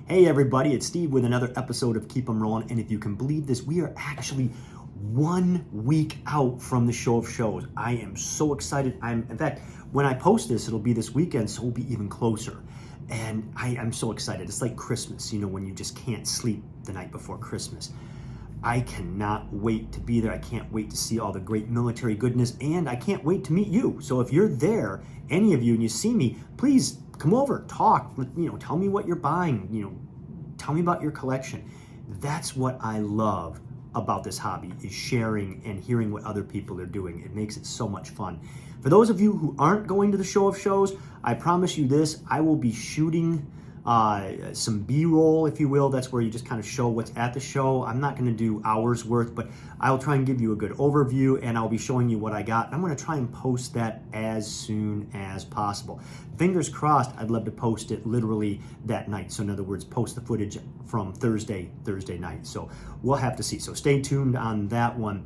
Hey everybody, it's Steve with another episode of Keep 'em Rolling, and if you can believe this, we are actually 1 week out from the show of shows. I am so excited. In fact, when I post this, it'll be this weekend, so we'll be even closer. And I'm so excited. It's like Christmas, when you just can't sleep the night before Christmas. I cannot wait to be there. I can't wait to see all the great military goodness, and I can't wait to meet you. So if you're there, any of you, and you see me, please come over, talk, tell me what you're buying, tell me about your collection. That's what I love about this hobby, is sharing and hearing what other people are doing. It makes it so much fun. For those of you who aren't going to the show of shows, I promise you this, I will be shooting some B-roll, if you will. That's where you just kind of show what's at the show. I'm not going to do hours worth, but I'll try and give you a good overview, and I'll be showing you what I got. I'm going to try and post that as soon as possible. Fingers crossed, I'd love to post it literally that night. So in other words, post the footage from Thursday night. So we'll have to see. So stay tuned on that one.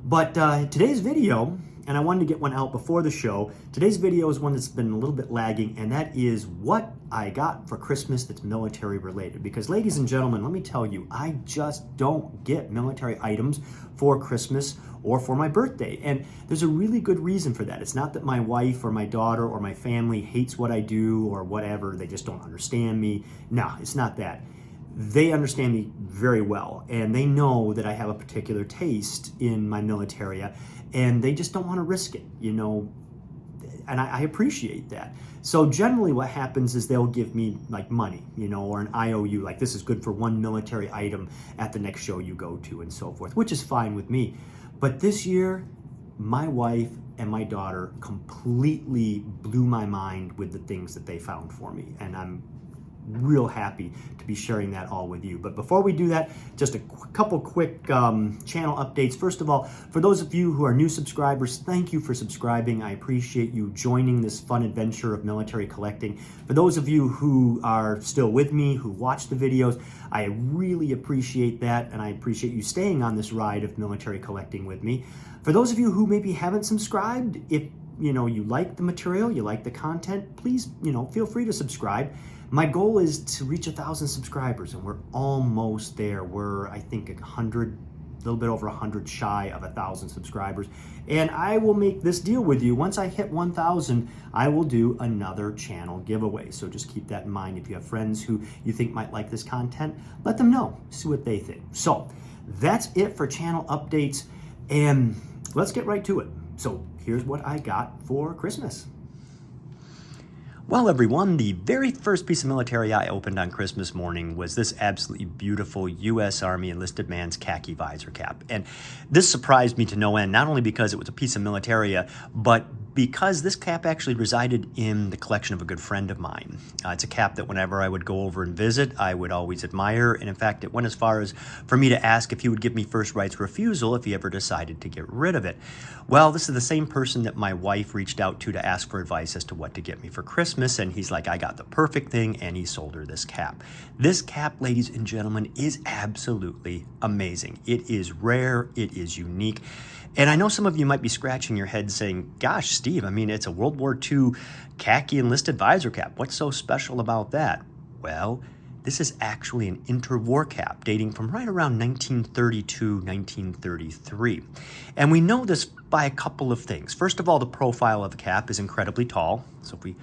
But today's video, and I wanted to get one out before the show. Today's video is one that's been a little bit lagging, and that is what I got for Christmas that's military related. Because ladies and gentlemen, let me tell you, I just don't get military items for Christmas or for my birthday. And there's a really good reason for that. It's not that my wife or my daughter or my family hates what I do or whatever, they just don't understand me. No, it's not that. They understand me very well, and they know that I have a particular taste in my militaria, and they just don't want to risk it, and I appreciate that. So generally what happens is they'll give me like money, or an IOU, like this is good for one military item at the next show you go to and so forth, which is fine with me. But this year, my wife and my daughter completely blew my mind with the things that they found for me, and I'm real happy to be sharing that all with you. But before we do that, just a couple quick channel updates. First of all, for those of you who are new subscribers, thank you for subscribing. I appreciate you joining this fun adventure of military collecting. For those of you who are still with me, who watch the videos, I really appreciate that, and I appreciate you staying on this ride of military collecting with me. For those of you who maybe haven't subscribed, if you like the material, you like the content, please feel free to subscribe. My goal is to reach 1,000 subscribers, and we're almost there. We're, I think, 100, a little bit over 100 shy of 1,000 subscribers. And I will make this deal with you. Once I hit 1,000, I will do another channel giveaway. So just keep that in mind. If you have friends who you think might like this content, let them know, see what they think. So that's it for channel updates, and let's get right to it. So here's what I got for Christmas. Well, everyone, the very first piece of military I opened on Christmas morning was this absolutely beautiful U.S. Army enlisted man's khaki visor cap. And this surprised me to no end, not only because it was a piece of militaria, but because this cap actually resided in the collection of a good friend of mine. It's a cap that whenever I would go over and visit, I would always admire. And in fact, it went as far as for me to ask if he would give me first rights refusal if he ever decided to get rid of it. Well, this is the same person that my wife reached out to ask for advice as to what to get me for Christmas. And he's like, I got the perfect thing, and he sold her this cap. This cap, ladies and gentlemen, is absolutely amazing. It is rare, it is unique. And I know some of you might be scratching your head saying, gosh, Steve, I mean, it's a World War II khaki enlisted visor cap. What's so special about that? Well, this is actually an interwar cap dating from right around 1932, 1933. And we know this by a couple of things. First of all, the profile of the cap is incredibly tall. So if we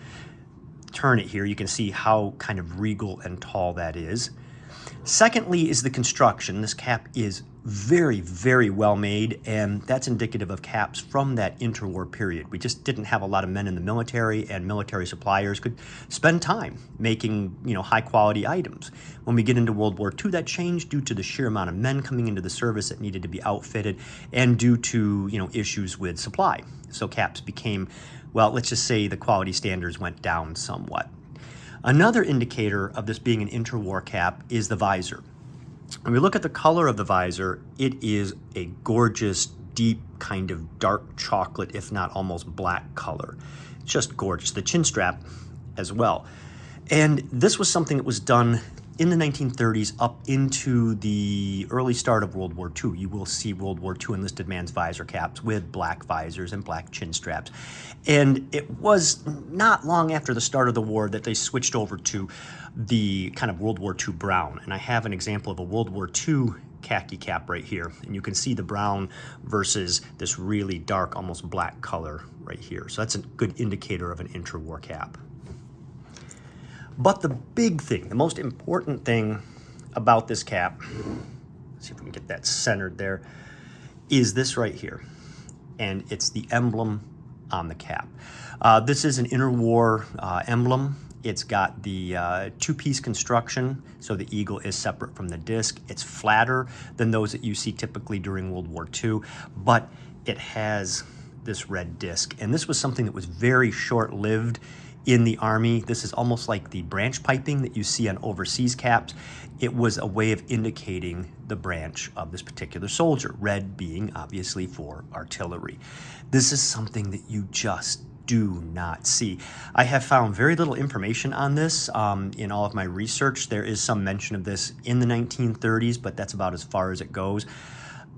turn it here, you can see how kind of regal and tall that is. Secondly is the construction. This cap is very, very well made, and that's indicative of caps from that interwar period. We just didn't have a lot of men in the military, and military suppliers could spend time making, high quality items. When we get into World War II, that changed due to the sheer amount of men coming into the service that needed to be outfitted, and due to, issues with supply. So caps became, well, let's just say the quality standards went down somewhat. Another indicator of this being an interwar cap is the visor. When we look at the color of the visor, it is a gorgeous, deep kind of dark chocolate, if not almost black color. Just gorgeous. The chin strap as well. And this was something that was done in the 1930s up into the early start of World War II, you will see World War II enlisted man's visor caps with black visors and black chin straps. And it was not long after the start of the war that they switched over to the kind of World War II brown. And I have an example of a World War II khaki cap right here. And you can see the brown versus this really dark, almost black color right here. So that's a good indicator of an interwar cap. But the big thing, the most important thing about this cap, let's see if we can get that centered there, is this right here. And it's the emblem on the cap. This is an interwar emblem. It's got the two-piece construction, so the eagle is separate from the disc. It's flatter than those that you see typically during World War II, but it has this red disc. And this was something that was very short-lived in the Army. This is almost like the branch piping that you see on overseas caps. It was a way of indicating the branch of this particular soldier, red being obviously for artillery. This is something that you just do not see. I have found very little information on this in all of my research. There is some mention of this in the 1930s, but that's about as far as it goes.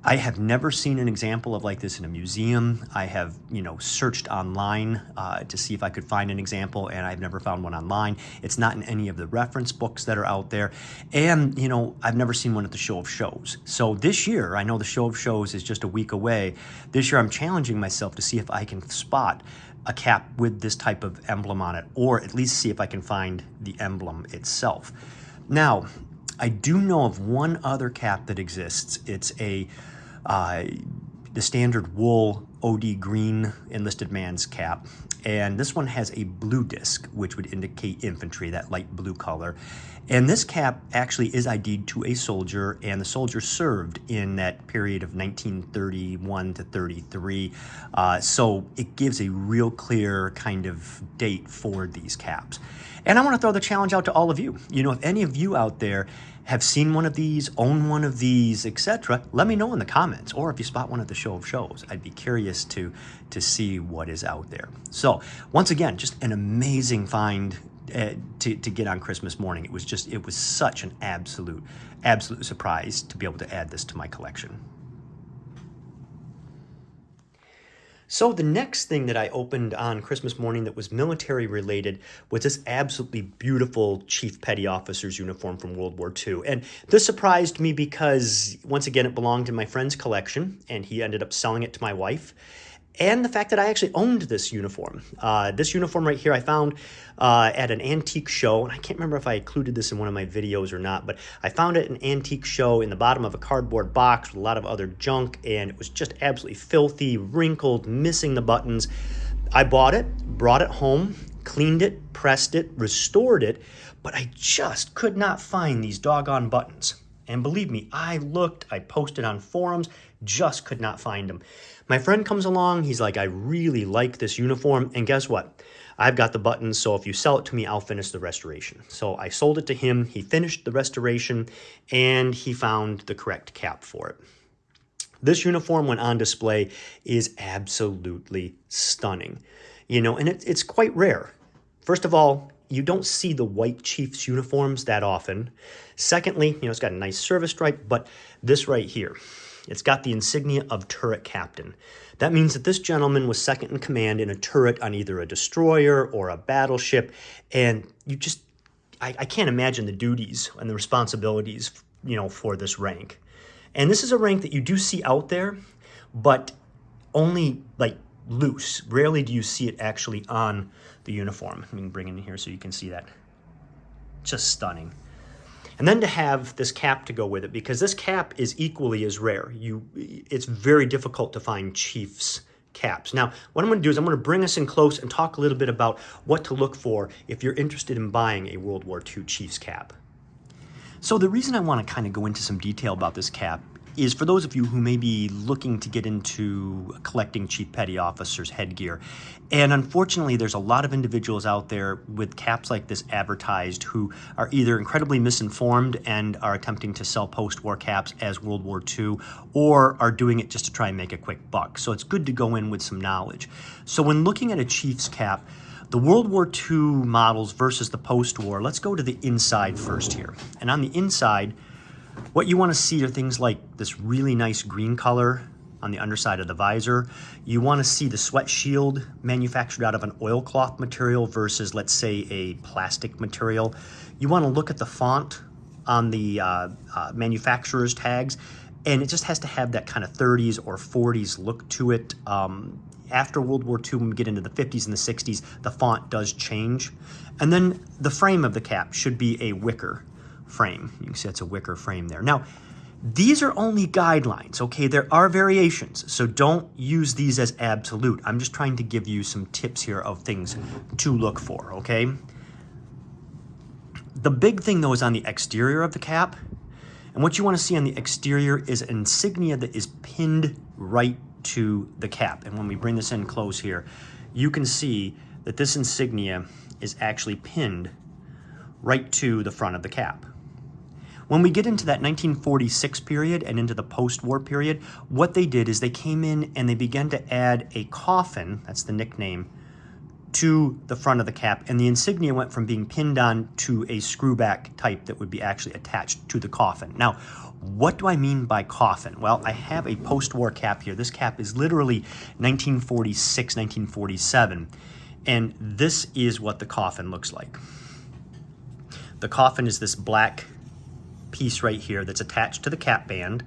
I have never seen an example of like this in a museum. I have, searched online to see if I could find an example, and I've never found one online. It's not in any of the reference books that are out there. And, I've never seen one at the Show of Shows. So this year, I know the Show of Shows is just a week away. This year, I'm challenging myself to see if I can spot a cap with this type of emblem on it, or at least see if I can find the emblem itself. Now, I do know of one other cap that exists. It's the standard wool OD green enlisted man's cap. And this one has a blue disc, which would indicate infantry, that light blue color. And this cap actually is ID'd to a soldier, and the soldier served in that period of 1931 to 33. So it gives a real clear kind of date for these caps. And I want to throw the challenge out to all of you. If any of you out there have seen one of these, own one of these, etc., let me know in the comments. Or if you spot one at the Show of Shows, I'd be curious to see what is out there. So once again, just an amazing find to get on Christmas morning. It was such an absolute surprise to be able to add this to my collection. So the next thing that I opened on Christmas morning that was military related was this absolutely beautiful Chief Petty Officer's uniform from World War II. And this surprised me because, once again, it belonged in my friend's collection, and he ended up selling it to my wife. And the fact that I actually owned this uniform. This uniform right here I found at an antique show, and I can't remember if I included this in one of my videos or not, but I found it at an antique show in the bottom of a cardboard box with a lot of other junk, and it was just absolutely filthy, wrinkled, missing the buttons. I bought it, brought it home, cleaned it, pressed it, restored it, but I just could not find these doggone buttons. And believe me, I looked, I posted on forums, just could not find them. My friend comes along, he's like, I really like this uniform, and guess what? I've got the buttons, so if you sell it to me, I'll finish the restoration. So I sold it to him, he finished the restoration, and he found the correct cap for it. This uniform, when on display, is absolutely stunning. And it's quite rare. First of all, you don't see the white Chiefs uniforms that often. Secondly, it's got a nice service stripe, but this right here, it's got the insignia of turret captain. That means that this gentleman was second in command in a turret on either a destroyer or a battleship, and I can't imagine the duties and the responsibilities, for this rank. And this is a rank that you do see out there, but only like loose. Rarely do you see it actually on the uniform. Let me bring it in here so you can see that. Just stunning. And then to have this cap to go with it, because this cap is equally as rare. It's very difficult to find Chiefs caps. Now, what I'm going to do is I'm going to bring us in close and talk a little bit about what to look for if you're interested in buying a World War II Chiefs cap. So the reason I want to kind of go into some detail about this cap is for those of you who may be looking to get into collecting Chief Petty Officers headgear. And unfortunately, there's a lot of individuals out there with caps like this advertised who are either incredibly misinformed and are attempting to sell post-war caps as World War II, or are doing it just to try and make a quick buck. So it's good to go in with some knowledge. So when looking at a Chief's cap, The World War II models versus the post-war. Let's go to the inside first here. And on the inside, what you want to see are things like this really nice green color on the underside of the visor. You want to see the sweat shield manufactured out of an oilcloth material versus, let's say, a plastic material. You want to look at the font on the manufacturer's tags, and it just has to have that kind of 30s or 40s look to it. After World War II, when we get into the 50s and the 60s, the font does change. And then the frame of the cap should be a wicker frame. You can see that's a wicker frame there. Now, these are only guidelines, okay? There are variations, so don't use these as absolute. I'm just trying to give you some tips here of things to look for, okay? The big thing, though, is on the exterior of the cap. And what you want to see on the exterior is an insignia that is pinned right to the cap. And when we bring this in close here, you can see that this insignia is actually pinned right to the front of the cap. When we get into that 1946 period and into the post-war period, what they did is they came in and they began to add a coffin, that's the nickname, to the front of the cap, and the insignia went from being pinned on to a screwback type that would be actually attached to the coffin. Now, what do I mean by coffin? Well, I have a post-war cap here. This cap is literally 1946, 1947, and this is what the coffin looks like. The coffin is this black piece right here that's attached to the cap band,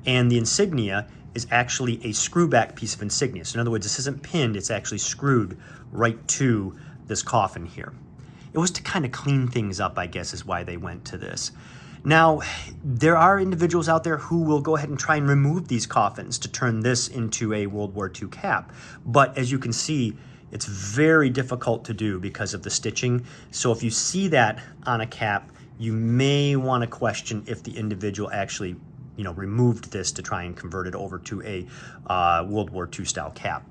and the insignia is actually a screwback piece of insignia. So in other words, this isn't pinned, it's actually screwed right to this coffin here. It was to kind of clean things up, I guess, is why they went to this. Now, there are individuals out there who will go ahead and try and remove these coffins to turn this into a World War II cap. But as you can see, it's very difficult to do because of the stitching. So if you see that on a cap, you may want to question if the individual actually, removed this to try and convert it over to a World War II style cap.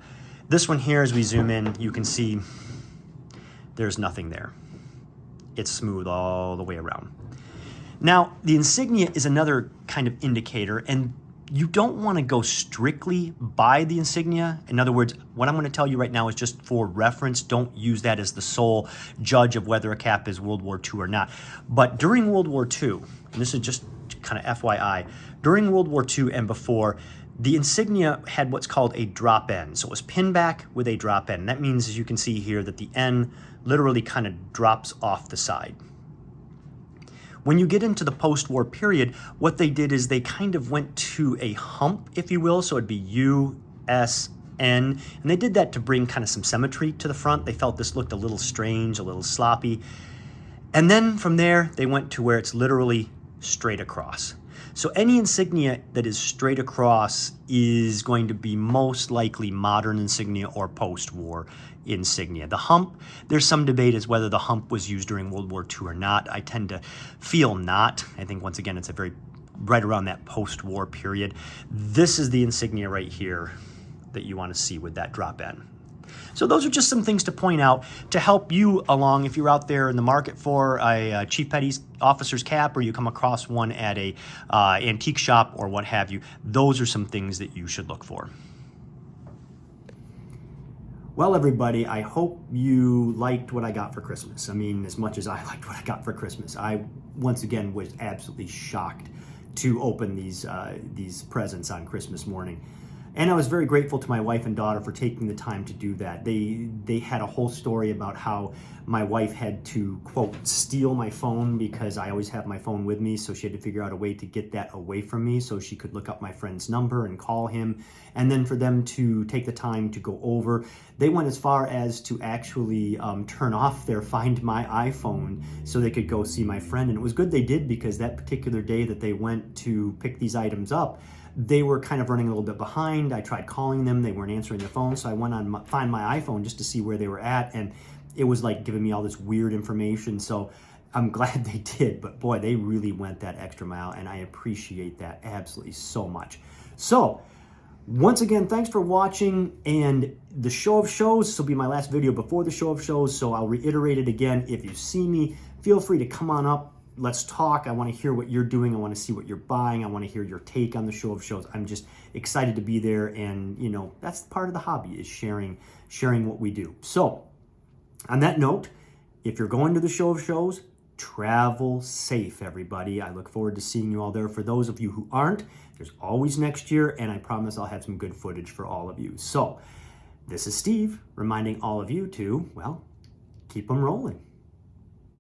This one here, as we zoom in, you can see there's nothing there. It's smooth all the way around. Now, the insignia is another kind of indicator, and you don't want to go strictly by the insignia. In other words, what I'm going to tell you right now is just for reference. Don't use that as the sole judge of whether a cap is World War II or not. But during World War II, and this is just kind of FYI, during World War II and before, the insignia had what's called a drop end. So it was pinned back with a drop end. That means, as you can see here, that the end literally kind of drops off the side. When you get into the post-war period, what they did is they kind of went to a hump, if you will. So it'd be U, S, N. And they did that to bring kind of some symmetry to the front. They felt this looked a little strange, a little sloppy. And then from there, they went to where it's literally straight across. So any insignia that is straight across is going to be most likely modern insignia or post-war insignia. The hump, there's some debate as whether the hump was used during World War II or not. I tend to feel not. I think, once again, it's right around that post-war period. This is the insignia right here that you want to see with that drop end. So those are just some things to point out to help you along if you're out there in the market for a Chief Petty Officer's cap, or you come across one at a antique shop or what have you. Those are some things that you should look for. Well, everybody, I hope you liked what I got for Christmas. I mean, as much as I liked what I got for Christmas. I, once again, was absolutely shocked to open these presents on Christmas morning. And I was very grateful to my wife and daughter for taking the time to do that. They had a whole story about how my wife had to, quote, steal my phone because I always have my phone with me, so she had to figure out a way to get that away from me so she could look up my friend's number and call him. And then for them to take the time to go over, they went as far as to actually turn off their Find My iPhone so they could go see my friend. And it was good they did, because that particular day that they went to pick these items up, they were kind of running a little bit behind. I tried calling them. They weren't answering their phone. So I went on Find My iPhone just to see where they were at. And it was like giving me all this weird information. So I'm glad they did. But boy, they really went that extra mile. And I appreciate that absolutely so much. So once again, thanks for watching. And the show of shows, this will be my last video before the show of shows. So I'll reiterate it again. If you see me, feel free to come on up. Let's talk. I want to hear what you're doing. I want to see what you're buying. I want to hear your take on the show of shows. I'm just excited to be there. And, that's part of the hobby, is sharing what we do. So On that note, if you're going to the show of shows, travel safe, everybody. I look forward to seeing you all there. For those of you who aren't, there's always next year, and I promise I'll have some good footage for all of you. So, this is Steve reminding all of you to, well, keep them rolling.